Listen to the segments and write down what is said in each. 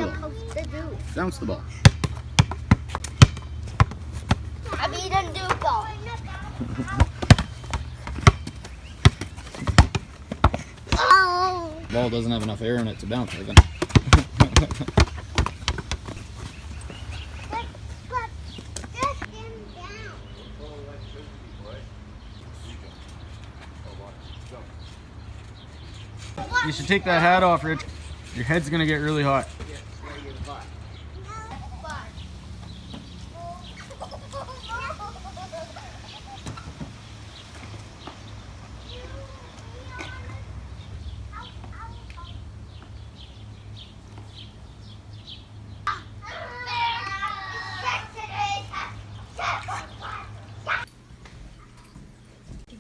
ball. supposed to do? Bounce the ball. I mean, a new ball. Oh. Ball doesn't have enough air in it to bounce with them. You should take that hat off, Rich. Your head's gonna get really hot.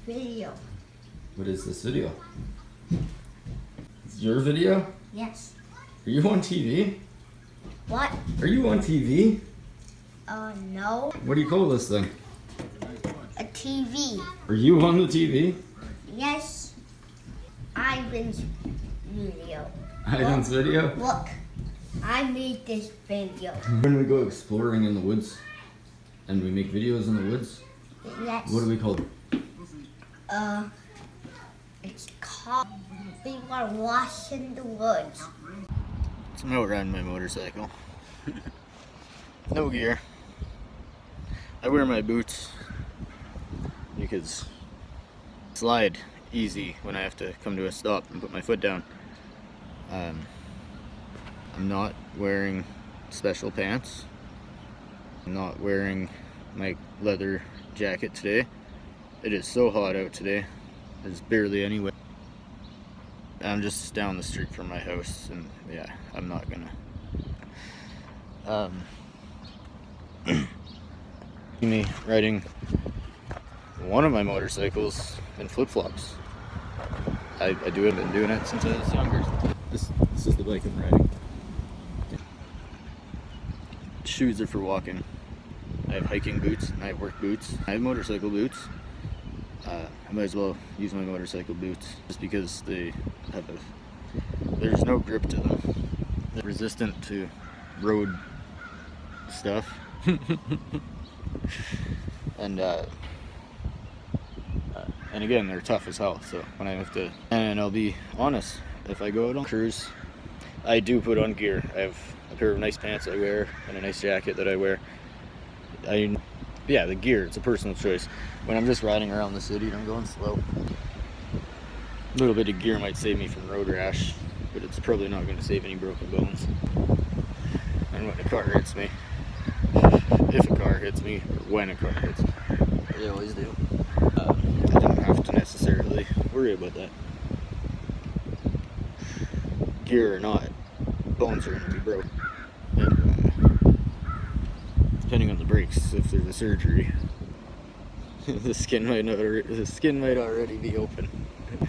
Video. What is this video? It's your video? Yes. Are you on TV? What? Are you on TV? No. What do you call this thing? A TV. Are you on the TV? Yes. Ivan's video. Ivan's video? Look, I made this video. When we go exploring in the woods and we make videos in the woods, Yes. what do we call them? It's called We Were Lost in the Woods. So I'm out riding my motorcycle. No gear. I wear my boots because I slide easy when I have to come to a stop and put my foot down. I'm not wearing special pants. I'm not wearing my leather jacket today. It is so hot out today. There's barely any wind. I'm just down the street from my house, and yeah, I'm not gonna see me riding one of my motorcycles in flip-flops. I do it, I've been doing it since I was younger. This is the bike I'm riding. Shoes are for walking. I have hiking boots, and I have work boots. I have motorcycle boots. I might as well use my motorcycle boots just because they have there's no grip to them. They're resistant to road stuff. and again, they're tough as hell. So when I have to, and I'll be honest, if I go out on cruise, I do put on gear. I have a pair of nice pants I wear and a nice jacket that I wear. Yeah, the gear, it's a personal choice. When I'm just riding around the city and I'm going slow, a little bit of gear might save me from road rash, but it's probably not going to save any broken bones. And when a car hits me, if a car hits me, or when a car hits me, they always do, I don't have to necessarily worry about that. Gear or not, bones are going to be broken. And, depending on the brakes, if there's a surgery, the skin might already be open.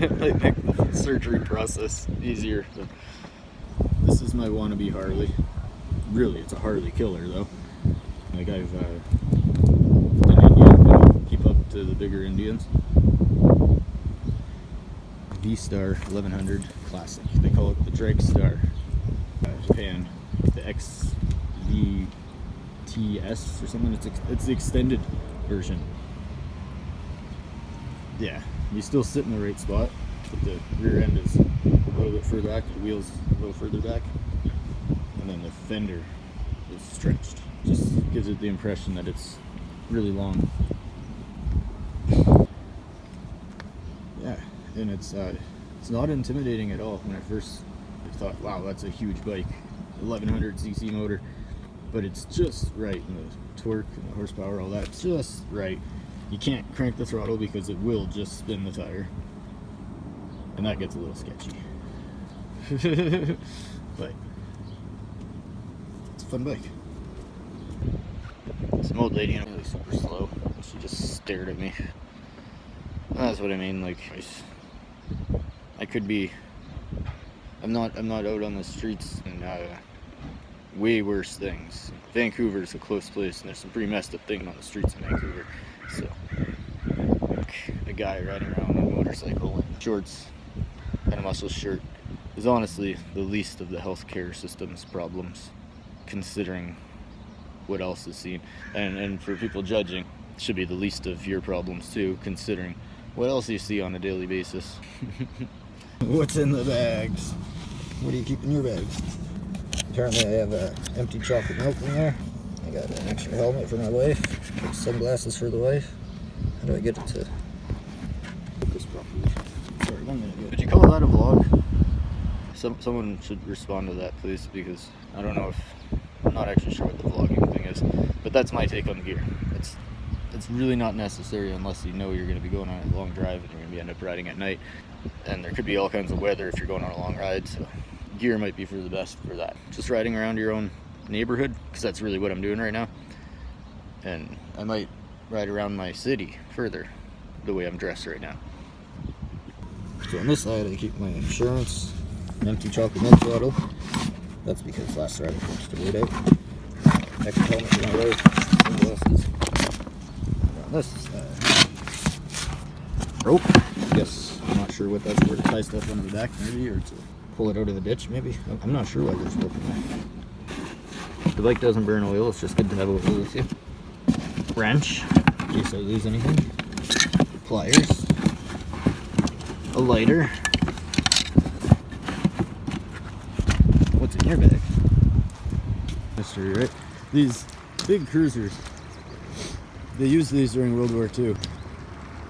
Might make the surgery process easier. But this is my wannabe Harley. Really, it's a Harley killer though. Like I've an Indian, I don't keep up to the bigger Indians. V-Star 1100 Classic. They call it the Drag Star. Japan. The XVTS or something. It's the extended version. Yeah, you still sit in the right spot, but the rear end is a little bit further back, the wheels a little further back, and then the fender is stretched. Just gives it the impression that it's really long. Yeah, and it's not intimidating at all. When I first thought, wow, that's a huge bike, 1100cc motor, but it's just right, and the torque and the horsepower, all that, just right. You can't crank the throttle because it will just spin the tire, and that gets a little sketchy. But it's a fun bike. Some old lady, really super slow, she just stared at me. That's what I mean. Like, I could be. I'm not out on the streets and way worse things. Vancouver's a close place, and there's some pretty messed up things on the streets in Vancouver. So, like a guy riding around on a motorcycle in shorts and a muscle shirt is honestly the least of the healthcare system's problems, considering what else is seen. And for people judging, it should be the least of your problems too, considering what else you see on a daily basis. What's in the bags? What do you keep in your bags? Apparently I have empty chocolate milk in there. I got an extra helmet for my wife, sunglasses for the wife. How do I get it to focus properly? Sorry, 1 minute. Would you call that a vlog? Someone should respond to that, please, because I don't know if, I'm not actually sure what the vlogging thing is, but that's my take on gear. It's really not necessary unless you know you're going to be going on a long drive and you're going to end up riding at night, and there could be all kinds of weather if you're going on a long ride, so gear might be for the best for that. Just riding around your own neighborhood, because that's really what I'm doing right now, and I might ride around my city further the way I'm dressed right now. So on this side I keep my insurance, an empty chocolate milk bottle. That's because last ride I forced to wait out. Extra helmet for my wife, sunglasses. On this side, rope. Yes, I'm not sure what that's for, to tie stuff onto the back maybe, or to pull it out of the ditch maybe. I'm not sure why there's rope in there. The bike doesn't burn oil, it's just good to have oil with you. Wrench, In case I lose anything. pliers, a lighter. What's in your bag? Mystery, right? These big cruisers, they used these during World War II.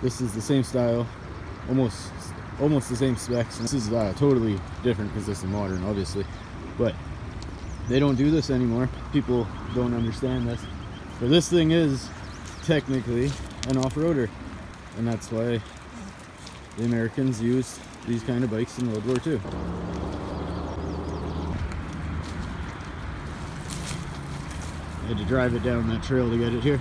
This is the same style, almost the same specs. This is totally different because this is modern, obviously, but they don't do this anymore. People don't understand this, but this thing is technically an off-roader, and that's why the Americans used these kind of bikes in World War II. I had to drive it down that trail to get it here.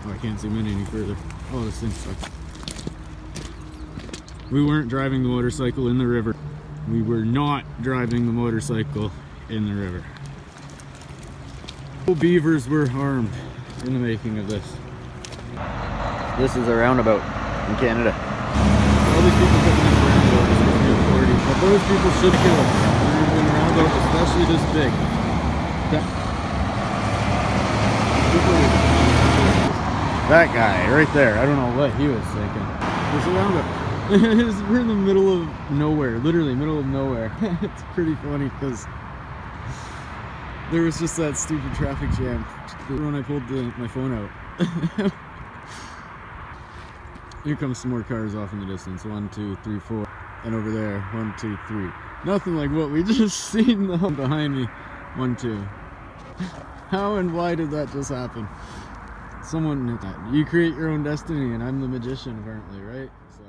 Oh, I can't zoom in any further. Oh, this thing sucks. We weren't driving the motorcycle in the river. We were not driving the motorcycle in the river. No beavers were harmed in the making of this. This is a roundabout in Canada. All these people putting in roundabouts is supposed to be authority, but those people should kill us. When a roundabout, especially this big. That guy right there, I don't know what he was thinking. There's a roundabout. We're in the middle of nowhere, literally middle of nowhere. It's pretty funny because there was just that stupid traffic jam when I pulled my phone out. Here comes some more cars off in the distance. 1, 2, 3, 4. And over there, 1, 2, 3. Nothing like what we just seen though behind me. 1, 2. How and why did that just happen? Someone, you create your own destiny, and I'm the magician apparently, right? So.